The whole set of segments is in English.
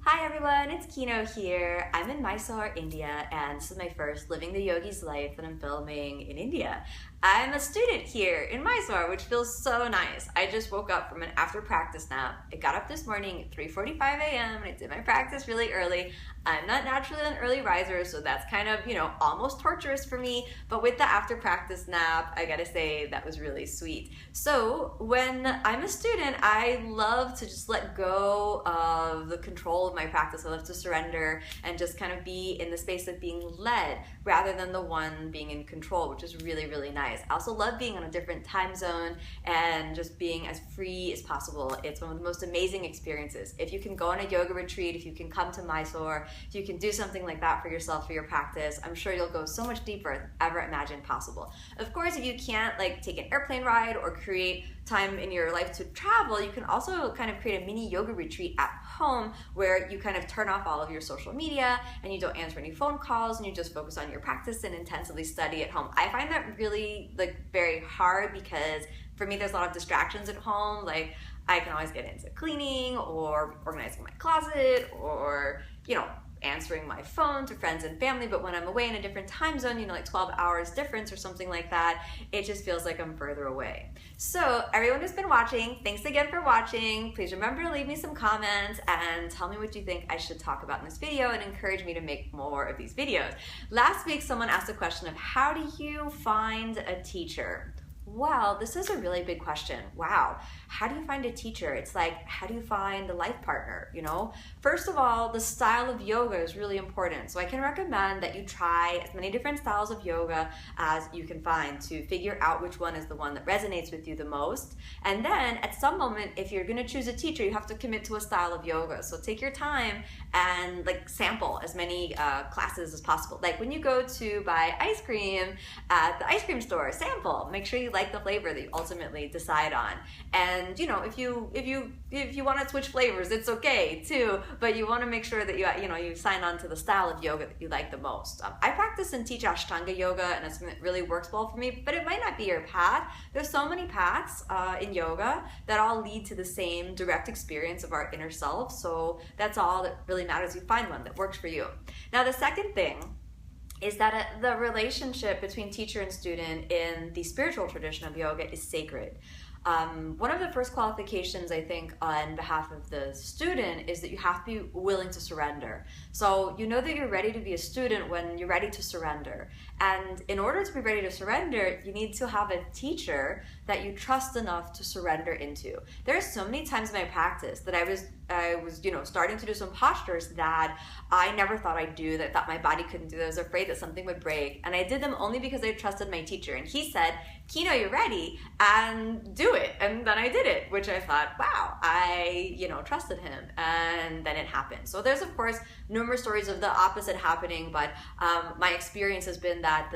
Hi everyone, it's Kino here. I'm in Mysore, India, and this is my first Living the Yogis life that I'm filming in India. I'm a student here in Mysore, which feels so nice. I just woke up from an after practice nap. I got up this morning at 3:45 a.m. and I did my practice really early. I'm not naturally an early riser, so that's kind of, almost torturous for me. But with the after practice nap, I gotta say that was really sweet. So when I'm a student, I love to just let go of the control of my practice. I love to surrender and just kind of be in the space of being led rather than the one being in control, which is really, really nice. I also love being on a different time zone and just being as free as possible. It's one of the most amazing experiences. If you can go on a yoga retreat, if you can come to Mysore, if you can do something like that for yourself, for your practice, I'm sure you'll go so much deeper than ever imagined possible. Of course, if you can't take an airplane ride or create time in your life to travel, you can also kind of create a mini yoga retreat at home where you kind of turn off all of your social media and you don't answer any phone calls and you just focus on your practice and intensively study at home. I find that really very hard because for me there's a lot of distractions at home. I can always get into cleaning or organizing my closet or answering my phone to friends and family, but when I'm away in a different time zone, 12 hours difference or something like that, it just feels like I'm further away. So everyone who's been watching, thanks again for watching. Please remember to leave me some comments and tell me what you think I should talk about in this video and encourage me to make more of these videos. Last week, someone asked a question of how do you find a teacher? Well, this is a really big question. Wow. How do you find a teacher? It's like, how do you find a life partner? First of all, the style of yoga is really important. So I can recommend that you try as many different styles of yoga as you can find to figure out which one is the one that resonates with you the most. And then at some moment, if you're going to choose a teacher, you have to commit to a style of yoga. So take your time and sample as many classes as possible. Like when you go to buy ice cream at the ice cream store, sample. Make sure you like the flavor that you ultimately decide on. And if you want to switch flavors, it's okay too, but you want to make sure that you sign on to the style of yoga that you like the most. I practice and teach Ashtanga Yoga, and it's something that really works well for me, but it might not be your path. There's so many paths in yoga that all lead to the same direct experience of our inner self, so that's all that really matters. You find one that works for you. Now, the second thing is that the relationship between teacher and student in the spiritual tradition of yoga is sacred. One of the first qualifications, I think, on behalf of the student is that you have to be willing to surrender. So you know that you're ready to be a student when you're ready to surrender. And in order to be ready to surrender, you need to have a teacher that you trust enough to surrender into. There are so many times in my practice that I was starting to do some postures that I never thought I'd do, that I thought my body couldn't do. I was afraid that something would break. And I did them only because I trusted my teacher. And he said, Kino, you're ready, and do it. And then I did it, which I thought, wow, I trusted him. And then it happened. So there's, of course, numerous stories of the opposite happening, but my experience has been that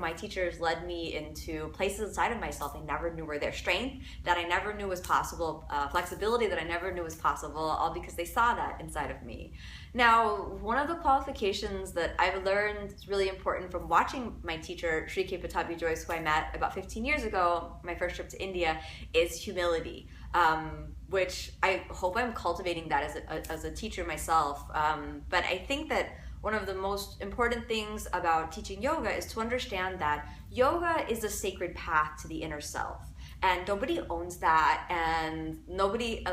my teachers led me into places inside of myself I never knew were there. Strength that I never knew was possible, flexibility that I never knew was possible, all because they saw that inside of me. Now, one of the qualifications that I've learned is really important from watching my teacher, Sri K. Patabi Joyce, who I met about 15 years ago, my first trip to India, is humility, which I hope I'm cultivating that as a teacher myself. But I think that one of the most important things about teaching yoga is to understand that yoga is a sacred path to the inner self. And nobody owns that, and nobody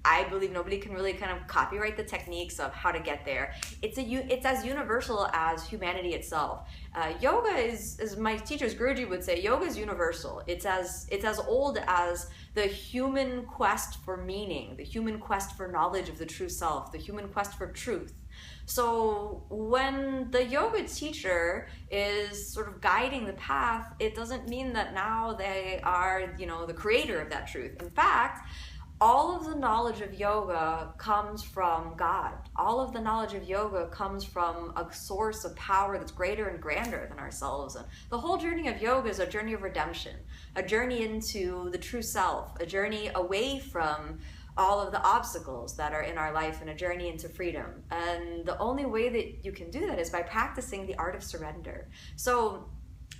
I believe nobody can really kind of copyright the techniques of how to get there. It's as universal as humanity itself. Yoga is, as my teachers Guruji would say, yoga is universal. It's as old as the human quest for meaning, the human quest for knowledge of the true self, the human quest for truth. So when the yoga teacher is sort of guiding the path, it doesn't mean that now they are, the creator of that truth. In fact, all of the knowledge of yoga comes from God. All of the knowledge of yoga comes from a source of power that's greater and grander than ourselves. And the whole journey of yoga is a journey of redemption, a journey into the true self, a journey away from all of the obstacles that are in our life, and a journey into freedom. And the only way that you can do that is by practicing the art of surrender. So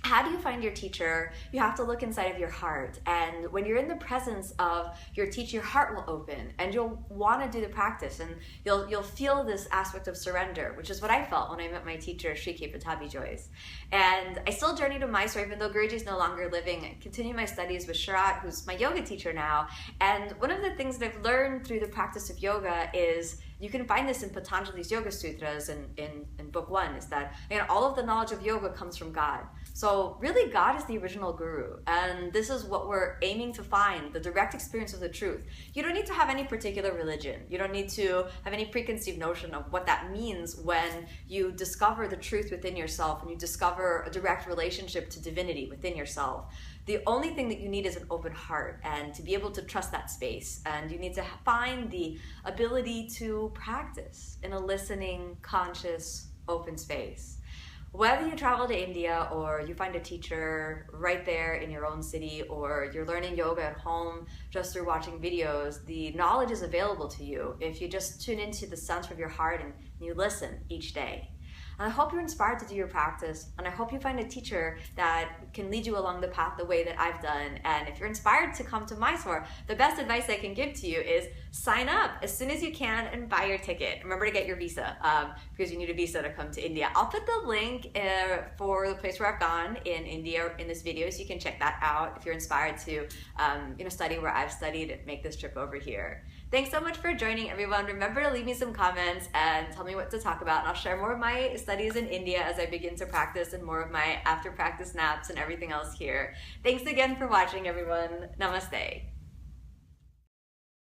how do you find your teacher? You have to look inside of your heart. And when you're in the presence of your teacher, your heart will open and you'll want to do the practice, and you'll feel this aspect of surrender, which is what I felt when I met my teacher, Sri Patabi Joyce. And I still journey to Mysore, even though Guruji is no longer living. I continue my studies with Sharat, who's my yoga teacher now. And one of the things that I've learned through the practice of yoga is, you can find this in Patanjali's Yoga Sutras in book 1, is that all of the knowledge of yoga comes from God. So really, God is the original guru, and this is what we're aiming to find, the direct experience of the truth. You don't need to have any particular religion. You don't need to have any preconceived notion of what that means when you discover the truth within yourself and you discover a direct relationship to divinity within yourself. The only thing that you need is an open heart and to be able to trust that space. And you need to find the ability to practice in a listening, conscious, open space. Whether you travel to India or you find a teacher right there in your own city, or you're learning yoga at home just through watching videos, the knowledge is available to you if you just tune into the center of your heart and you listen each day. And I hope you're inspired to do your practice, and I hope you find a teacher that can lead you along the path the way that I've done. And if you're inspired to come to Mysore, the best advice I can give to you is sign up as soon as you can and buy your ticket. Remember to get your visa, because you need a visa to come to India. I'll put the link for the place where I've gone in India in this video, so you can check that out if you're inspired to study where I've studied and make this trip over here. Thanks so much for joining, everyone. Remember to leave me some comments and tell me what to talk about, and I'll share more of my studies in India as I begin to practice, and more of my after practice naps and everything else here. Thanks again for watching, everyone. Namaste.